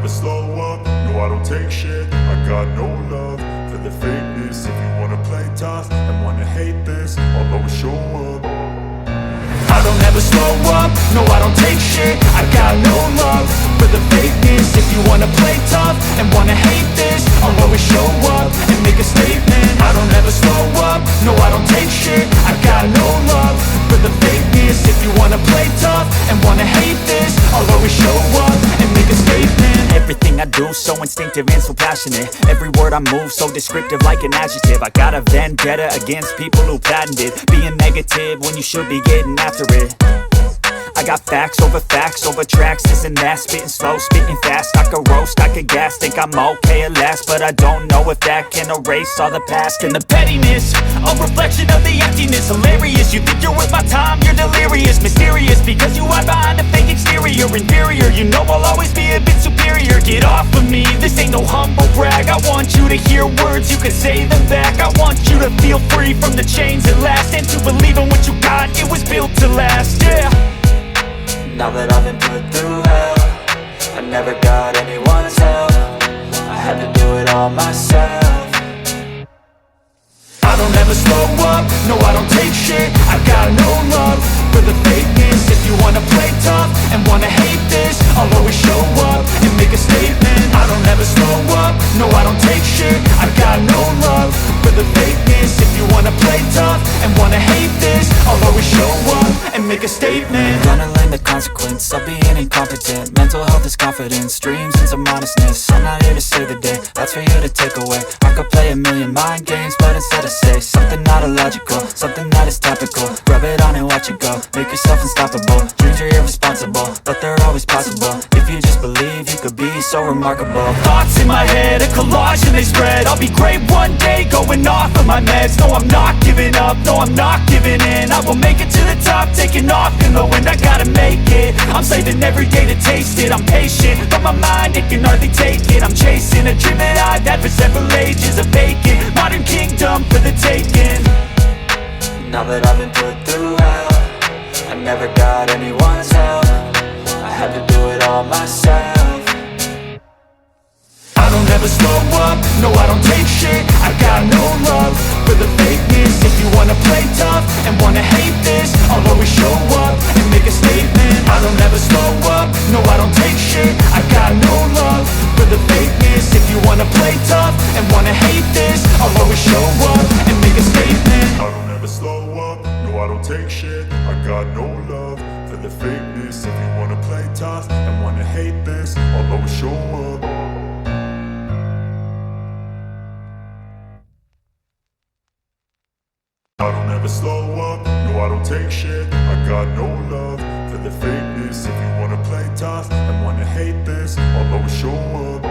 never slow up, no I don't take shit. I got no love for the fakeness. If you wanna play tough and wanna hate this, I'll always show up. I don't ever slow up, no I don't take shit. I got no love for the fakeness. If you wanna play tough and wanna hate this, I'll always show up and make a statement. I don't ever slow up, no I don't take shit. I got no love for the fakeness. If you wanna play tough and wanna hate this, I'll always show up and make a statement. Everything I do so instinctive and so passionate. Every word I move so descriptive like an adjective. I got a vendetta against people who patented being negative when you should be getting after it. I got facts over tracks, this and that. Spitting slow, spitting fast. I could roast, I could gas. Think I'm okay at last, but I don't know if that can erase all the past. And the pettiness, a reflection of the emptiness. Hilarious, you think you're worth my time, you're delirious. Mysterious, because you hide behind a fake exterior. Inferior, you know I'll always be a bit superior. Get off of me, this ain't no humble brag. I want you to hear words, you can say them back. I want you to feel free from the chains at last, and to believe in what you got, it was built to last, yeah. Now that I've been put through hell, I never got anyone's help. I had to do it all myself. I don't ever slow up, no I don't take shit. I got no love for the fakeness. If you wanna play tough and wanna hate this, I'll always show up and make a statement. I don't ever slow up, no I don't take shit. I got no love for the fakeness. If you wanna play tough and wanna hate this, I'll always show up and make a statement. Gonna learn the consequence of being incompetent. Mental health is confidence, dreams and some honestness. I'm not here to save the day, that's for you to take away. I could play a million mind games, but instead I say something not illogical, something that is topical. Rub it on and watch it go, make yourself unstoppable. Dreams are irresponsible, but they're always possible. If you just believe, you could be so remarkable. Thoughts in my head, a collage and they spread. I'll be great one day, going off of my meds. No, I'm not giving up, no, I'm not giving in. I will make it to the top, taking off in the wind. I gotta make it, I'm saving every day to taste it. I'm patient, but my mind, it can hardly take it. I'm chasing a dream that I've had for several ages. A vacant, modern kingdom for the taking. Now that I've been put through hell, I never got anyone's help. I had to do it all myself. I don't ever slow up, no I don't take shit. I got no love for the fakeness. If you wanna play tough and wanna hate this, I'll always show up and make a statement. I don't ever slow up, no I don't take shit. I got no love for the fakeness. If you wanna play tough and wanna hate this, I'll always show up and make a statement. I don't ever slow up, no I don't take shit. I got no love for the fakeness. If you wanna play tough and wanna hate this, I'll always show up. I don't ever slow up, no I don't take shit. I got no love for the fakeness. If you wanna play tough and wanna hate this, I'll always show up.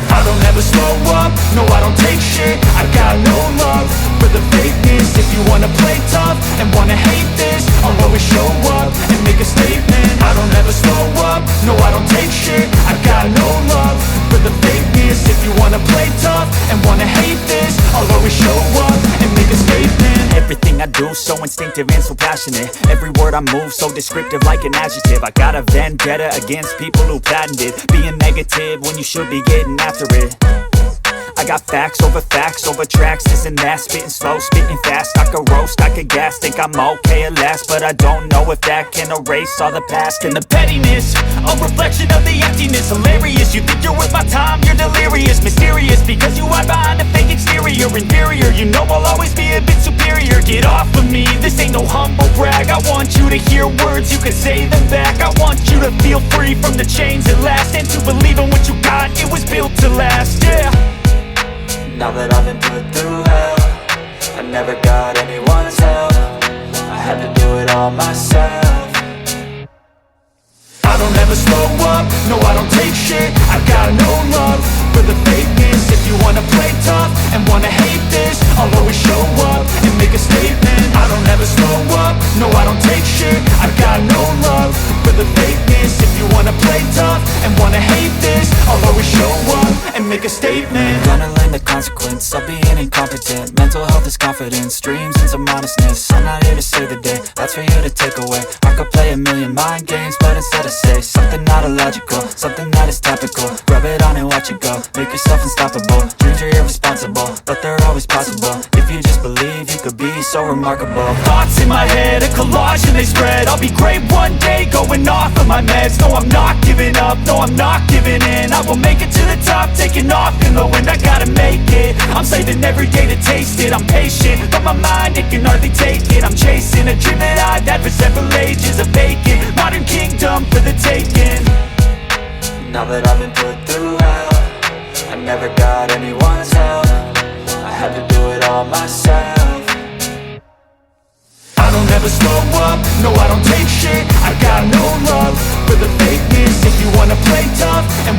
I don't ever slow up, no I don't take shit. I got no love for the fakeness. If you wanna play tough and wanna hate this, I'll always show up and make a statement. I don't ever slow up, no I don't take shit. I got no love for the fakeness. If you wanna play tough and wanna hate this, I'll always show up and make a statement. Everything I do so instinctive and so passionate. Every word I move so descriptive like an adjective. I got a vendetta against people who patented being negative when you should be getting after it. I got facts over tracks, this and that. Spitting slow, spitting fast. I could roast, I could gas. Think I'm okay at last, but I don't know if that can erase all the past. And the pettiness, a reflection of the emptiness. Hilarious, you think you're worth my time, you're delirious. Mysterious, because you hide behind a fake exterior. Inferior, you know I'll always be a bit superior. Get off of me, this ain't no humble brag. I want you to hear words, you can say them back. I want you to feel free from the chains at last, and to believe in what you got, it was built to last, yeah. Now that I've been put through hell, I never got anyone's help. I had to do it all myself. I don't ever slow up, no I don't take shit. I got no love for the fakeness. If you wanna play tough and wanna hate this, I'll always show up and make a statement. I don't ever slow up, no I don't take shit. I got no love for the fakeness. If you wanna play tough and wanna hate this, I'll always show up and make a statement. Gonna learn the consequence of being incompetent. Mental health is confidence, dreams and some honestness. I'm not here to save the day, that's for you to take away. I could play a million mind games, but instead I say something not illogical, something that is topical. Rub it on and watch it go, make yourself unstoppable. Dreams are irresponsible, but they're always possible. If you just believe, you could be so remarkable. Thoughts in my head, a collage and they spread. I'll be great one day, going off of my meds. No, I'm not giving up, no, I'm not giving in. I will make it to the top, taking off in the wind. I gotta make it, I'm saving every day to taste it. I'm patient, but my mind, it can hardly take it. I'm chasing a dream that I've had for several ages. A vacant, modern kingdom for the taking. Now that I've been put through hell, I never got anyone's help. I had to do it all myself. I don't ever slow up, no I don't take shit. I got no love for the fakeness. If you wanna play tough and